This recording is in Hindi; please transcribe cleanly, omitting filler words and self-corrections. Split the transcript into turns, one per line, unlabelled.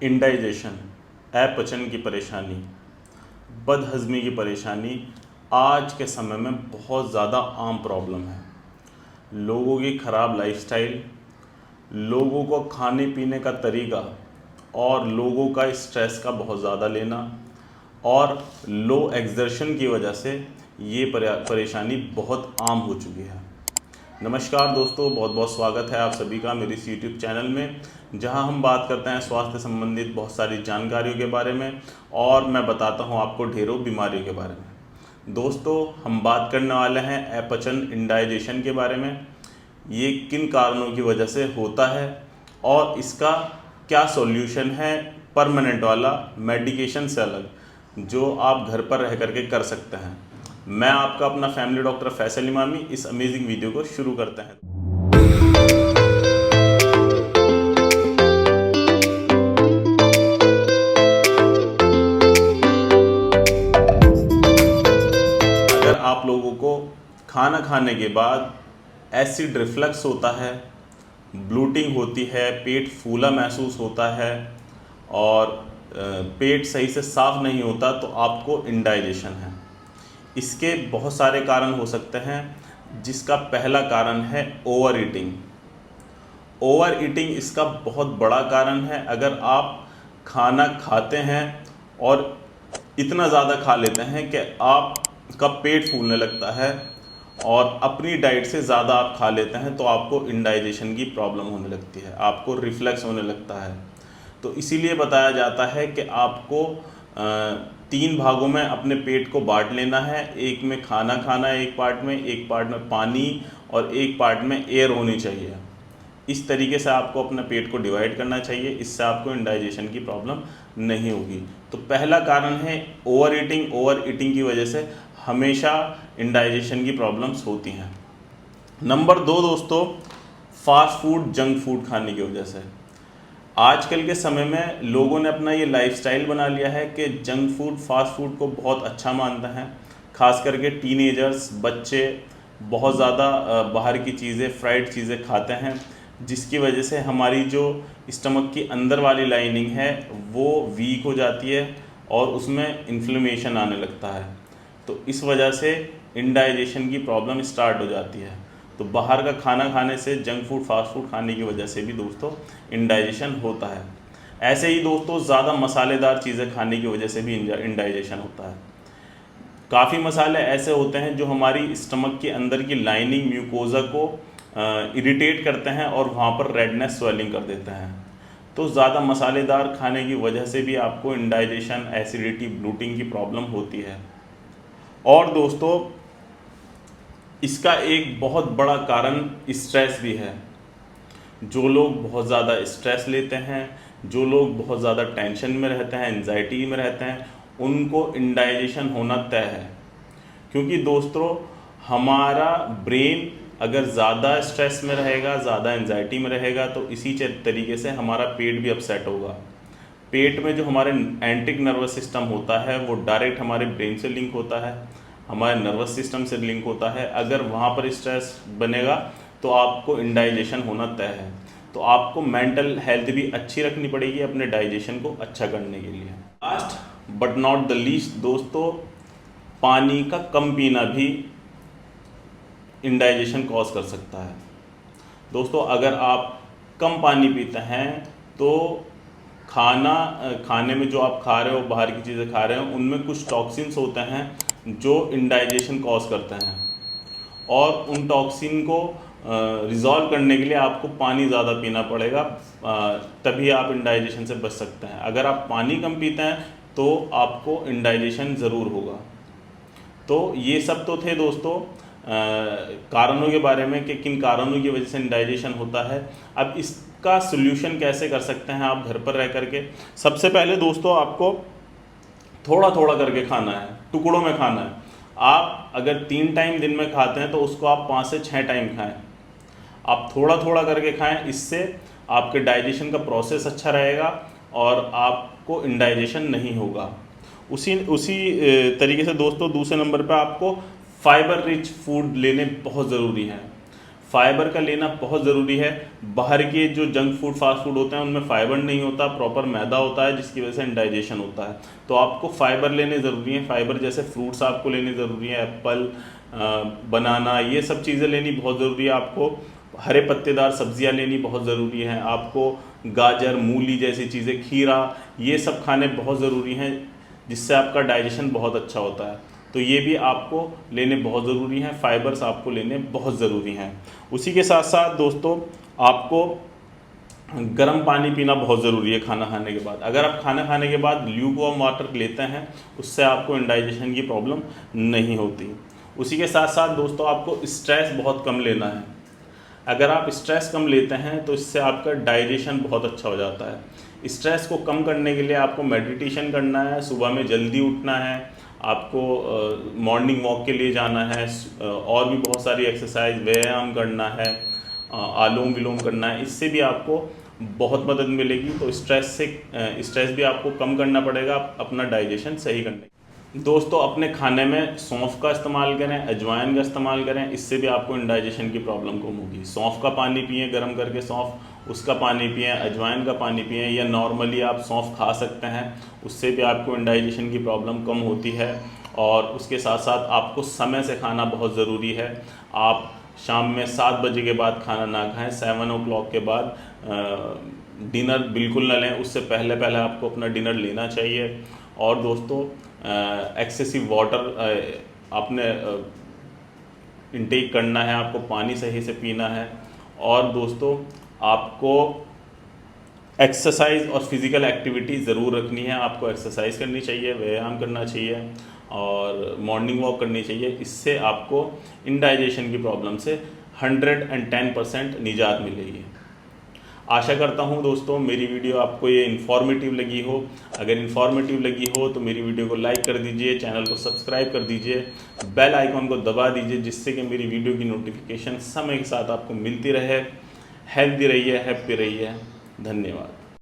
इंडाइजेशन, अपचन की परेशानी, बदहज़मी की परेशानी आज के समय में बहुत ज़्यादा आम प्रॉब्लम है। लोगों की ख़राब लाइफस्टाइल, लोगों को खाने पीने का तरीका और लोगों का स्ट्रेस का बहुत ज़्यादा लेना और लो एक्सर्शन की वजह से ये परेशानी बहुत आम हो चुकी है। नमस्कार दोस्तों, बहुत बहुत स्वागत है आप सभी का मेरे इस यूट्यूब चैनल में, जहां हम बात करते हैं स्वास्थ्य संबंधित बहुत सारी जानकारियों के बारे में और मैं बताता हूं आपको ढेरों बीमारियों के बारे में। दोस्तों, हम बात करने वाले हैं अपचन, इंडाइजेशन के बारे में। ये किन कारणों की वजह से होता है और इसका क्या सॉल्यूशन है परमानेंट वाला, मेडिकेशन से अलग, जो आप घर पर रह करके कर सकते हैं। मैं आपका अपना फैमिली डॉक्टर फैसल इमामी। इस अमेजिंग वीडियो को शुरू करते हैं। अगर आप लोगों को खाना खाने के बाद एसिड रिफ्लक्स होता है, ब्लोटिंग होती है, पेट फूला महसूस होता है और पेट सही से साफ नहीं होता, तो आपको इंडाइजेशन है। इसके बहुत सारे कारण हो सकते हैं, जिसका पहला कारण है ओवर ईटिंग। ओवर ईटिंग इसका बहुत बड़ा कारण है। अगर आप खाना खाते हैं और इतना ज़्यादा खा लेते हैं कि आपका पेट फूलने लगता है और अपनी डाइट से ज़्यादा आप खा लेते हैं, तो आपको इंडाइजेशन की प्रॉब्लम होने लगती है, आपको रिफ्लक्स होने लगता है। तो इसीलिए बताया जाता है कि आपको 3 भागों में अपने पेट को बांट लेना है। एक में खाना खाना है, एक पार्ट में पानी और एक पार्ट में एयर होनी चाहिए। इस तरीके से आपको अपना पेट को डिवाइड करना चाहिए। इससे आपको इंडाइजेशन की प्रॉब्लम नहीं होगी। तो पहला कारण है ओवर ईटिंग। ओवर ईटिंग की वजह से हमेशा इंडाइजेशन की प्रॉब्लम्स होती हैं। नंबर 2 दोस्तों, फास्ट फूड, जंक फूड खाने की वजह से। आजकल के समय में लोगों ने अपना ये लाइफस्टाइल बना लिया है कि जंक फूड, फास्ट फूड को बहुत अच्छा मानते हैं। खास करके टीनेजर्स, बच्चे बहुत ज़्यादा बाहर की चीज़ें, फ्राइड चीज़ें खाते हैं, जिसकी वजह से हमारी जो स्टमक की अंदर वाली लाइनिंग है वो वीक हो जाती है और उसमें इन्फ्लेमेशन आने लगता है। तो इस वजह से इंडाइजेशन की प्रॉब्लम स्टार्ट हो जाती है। तो बाहर का खाना खाने से, जंक फूड, फास्ट फूड खाने की वजह से भी दोस्तों इंडाइजेशन होता है। ऐसे ही दोस्तों, ज़्यादा मसालेदार चीज़ें खाने की वजह से भी इंडाइजेशन होता है। काफ़ी मसाले ऐसे होते हैं जो हमारी स्टमक के अंदर की लाइनिंग, म्यूकोज़ा को इरिटेट करते हैं और वहाँ पर रेडनेस, स्वेलिंग कर देते हैं। तो ज़्यादा मसालेदार खाने की वजह से भी आपको इंडाइजेशन, एसिडिटी, ब्लोटिंग की प्रॉब्लम होती है। और दोस्तों, इसका एक बहुत बड़ा कारण स्ट्रेस भी है। जो लोग बहुत ज़्यादा स्ट्रेस लेते हैं, जो लोग बहुत ज़्यादा टेंशन में रहते हैं, एंजाइटी में रहते हैं, उनको इंडाइजेशन होना तय है। क्योंकि दोस्तों, हमारा ब्रेन अगर ज़्यादा स्ट्रेस में रहेगा, ज़्यादा एंजाइटी में रहेगा, तो इसी तरीके से हमारा पेट भी अपसेट होगा। पेट में जो हमारे एंटिक नर्वस सिस्टम होता है वो डायरेक्ट हमारे ब्रेन से लिंक होता है, हमारे नर्वस सिस्टम से लिंक होता है। अगर वहाँ पर स्ट्रेस बनेगा तो आपको इंडाइजेशन होना तय है। तो आपको मेंटल हेल्थ भी अच्छी रखनी पड़ेगी अपने डाइजेशन को अच्छा करने के लिए। Last but not the least दोस्तों, पानी का कम पीना भी इंडाइजेशन कॉज कर सकता है। दोस्तों, अगर आप कम पानी पीते हैं तो खाने में जो आप खा रहे हो, बाहर की चीज़ें खा रहे हो, उनमें कुछ टॉक्सिन्स होते हैं जो इंडाइजेशन कॉज करते हैं और उन टॉक्सिन को रिजॉल्व करने के लिए आपको पानी ज़्यादा पीना पड़ेगा, तभी आप इंडाइजेशन से बच सकते हैं। अगर आप पानी कम पीते हैं तो आपको इंडाइजेशन ज़रूर होगा। तो ये सब तो थे दोस्तों कारणों के बारे में कि किन कारणों की वजह से इंडाइजेशन होता है। अब इसका सोल्यूशन कैसे कर सकते हैं आप घर पर रह करके। सबसे पहले दोस्तों, आपको थोड़ा थोड़ा करके खाना है, टुकड़ों में खाना है। आप अगर 3 टाइम दिन में खाते हैं तो उसको आप 5 से 6 टाइम खाएं। आप थोड़ा थोड़ा करके खाएं, इससे आपके डाइजेशन का प्रोसेस अच्छा रहेगा और आपको इंडाइजेशन नहीं होगा। उसी तरीके से दोस्तों, दूसरे नंबर पर आपको फाइबर रिच फूड लेने बहुत ज़रूरी हैं। फाइबर का लेना बहुत ज़रूरी है। बाहर के जो जंक फूड फास्ट फूड होते हैं उनमें फाइबर नहीं होता, प्रॉपर मैदा होता है जिसकी वजह से इंडाइजेशन होता है। तो आपको फाइबर लेने ज़रूरी हैं। फाइबर जैसे फ्रूट्स आपको लेने ज़रूरी है, एप्पल, बनाना, ये सब चीज़ें लेनी बहुत ज़रूरी है। आपको हरे पत्तेदार सब्जियां लेनी बहुत ज़रूरी हैं। आपको गाजर, मूली जैसी चीज़ें, खीरा, ये सब खाने बहुत ज़रूरी हैं जिससे आपका डाइजेशन बहुत अच्छा होता है। तो ये भी आपको लेने बहुत ज़रूरी हैं। फाइबर्स आपको लेने बहुत ज़रूरी हैं। उसी के साथ साथ दोस्तों आपको गर्म पानी पीना बहुत ज़रूरी है खाना खाने के बाद। अगर आप खाना खाने के बाद ल्यूकवार्म वाटर लेते हैं उससे आपको इंडाइजेशन की प्रॉब्लम नहीं होती। उसी के साथ साथ दोस्तों आपको स्ट्रेस बहुत कम लेना है। अगर आप स्ट्रेस कम लेते हैं तो इससे आपका डाइजेशन बहुत अच्छा हो जाता है। स्ट्रेस को कम करने के लिए आपको मेडिटेशन करना है, सुबह में जल्दी उठना है, आपको मॉर्निंग वॉक के लिए जाना है, और भी बहुत सारी एक्सरसाइज, व्यायाम करना है, आलोम विलोम करना है। इससे भी आपको बहुत मदद मिलेगी। तो स्ट्रेस भी आपको कम करना पड़ेगा अपना डाइजेशन सही करने। दोस्तों अपने खाने में सौंफ का इस्तेमाल करें, अजवाइन का इस्तेमाल करें, इससे भी आपको इंडाइजेशन की प्रॉब्लम कम होगी। सौंफ का पानी पिएं गरम करके, सौंफ उसका पानी पिएं, अजवाइन का पानी पिएं, या नॉर्मली आप सौंफ खा सकते हैं, उससे भी आपको इंडाइजेशन की प्रॉब्लम कम होती है। और उसके साथ साथ आपको समय से खाना बहुत ज़रूरी है। आप शाम में 7 बजे के बाद खाना ना खाएँ, 7 o'clock के बाद डिनर बिल्कुल ना लें, उससे पहले पहले आपको अपना डिनर लेना चाहिए। और दोस्तों एक्सेसिव वाटर आपने इनटेक करना है, आपको पानी सही से पीना है। और दोस्तों आपको एक्सरसाइज और फिज़िकल एक्टिविटी ज़रूर रखनी है। आपको एक्सरसाइज करनी चाहिए, व्यायाम करना चाहिए और मॉर्निंग वॉक करनी चाहिए। इससे आपको इंडाइजेशन की प्रॉब्लम से 110% निजात मिलेगी। आशा करता हूँ दोस्तों मेरी वीडियो आपको ये इन्फॉर्मेटिव लगी हो। अगर इन्फॉर्मेटिव लगी हो तो मेरी वीडियो को लाइक कर दीजिए, चैनल को सब्सक्राइब कर दीजिए, बेल आइकॉन को दबा दीजिए, जिससे कि मेरी वीडियो की नोटिफिकेशन समय के साथ आपको मिलती रहे। हेल्दी रहिए, हैप्पी रहिए। धन्यवाद।